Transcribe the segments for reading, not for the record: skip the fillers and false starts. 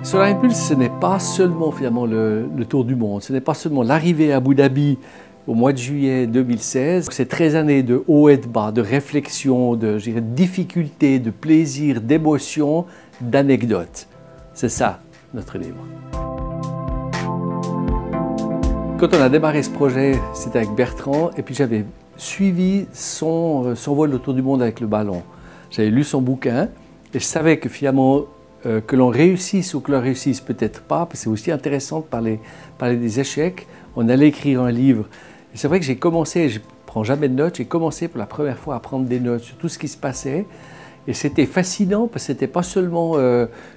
Solar Impulse, ce n'est pas seulement finalement le tour du monde, ce n'est pas seulement l'arrivée à Abu Dhabi au mois de juillet 2016. C'est 13 années de haut et de bas, de réflexion, de difficultés, de plaisir, d'émotions, d'anecdotes. C'est ça, notre livre. Quand on a démarré ce projet, c'était avec Bertrand, et puis j'avais suivi son vol autour du monde avec le ballon. J'avais lu son bouquin, et je savais que finalement, que l'on réussisse ou que l'on réussisse peut-être pas, parce que c'est aussi intéressant de parler des échecs. On allait écrire un livre. Et c'est vrai que j'ai commencé, je ne prends jamais de notes, j'ai commencé pour la première fois à prendre des notes sur tout ce qui se passait. Et c'était fascinant parce que ce n'était pas seulement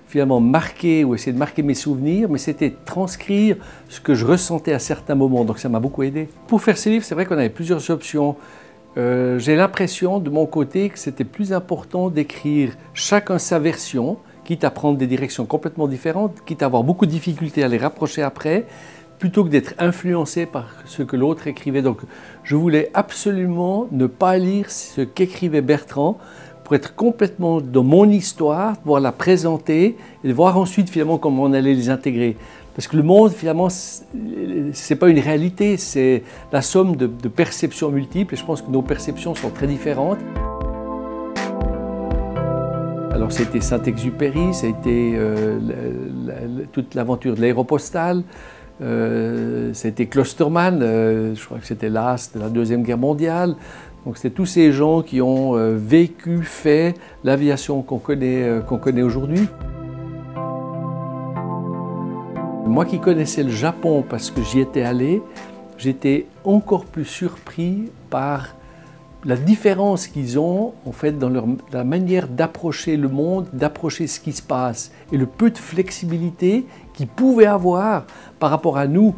finalement marquer ou essayer de marquer mes souvenirs, mais c'était transcrire ce que je ressentais à certains moments. Donc ça m'a beaucoup aidé. Pour faire ce livre, c'est vrai qu'on avait plusieurs options. J'ai l'impression de mon côté que c'était plus important d'écrire chacun sa version, quitte à prendre des directions complètement différentes, quitte à avoir beaucoup de difficultés à les rapprocher après, plutôt que d'être influencé par ce que l'autre écrivait. Donc je voulais absolument ne pas lire ce qu'écrivait Bertrand pour être complètement dans mon histoire, pouvoir la présenter et de voir ensuite finalement comment on allait les intégrer. Parce que le monde finalement, ce n'est pas une réalité, c'est la somme de perceptions multiples et je pense que nos perceptions sont très différentes. Alors ça a été Saint-Exupéry, ça a été toute l'aventure de l'Aéropostale, ça a été Klosterman, je crois que c'était l'as de la Deuxième Guerre mondiale. Donc c'est tous ces gens qui ont vécu, fait l'aviation qu'on connaît aujourd'hui. Moi qui connaissais le Japon parce que j'y étais allé, j'étais encore plus surpris par la différence qu'ils ont en fait dans la manière d'approcher le monde, d'approcher ce qui se passe et le peu de flexibilité qu'ils pouvaient avoir par rapport à nous.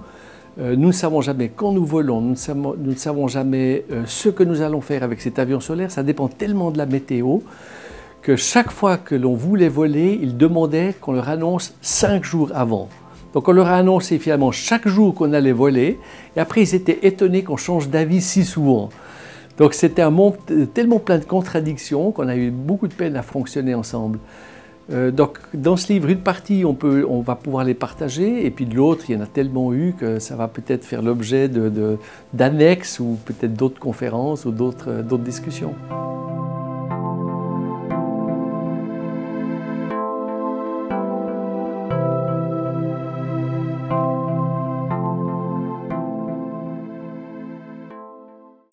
Nous ne savons jamais quand nous volons, nous ne savons jamais ce que nous allons faire avec cet avion solaire. Ça dépend tellement de la météo que chaque fois que l'on voulait voler, ils demandaient qu'on leur annonce 5 jours avant. Donc on leur a annoncé finalement chaque jour qu'on allait voler et après ils étaient étonnés qu'on change d'avis si souvent. Donc c'était un monde tellement plein de contradictions qu'on a eu beaucoup de peine à fonctionner ensemble. Donc dans ce livre, une partie on va pouvoir les partager et puis de l'autre il y en a tellement eu que ça va peut-être faire l'objet d'annexes ou peut-être d'autres conférences ou d'autres discussions.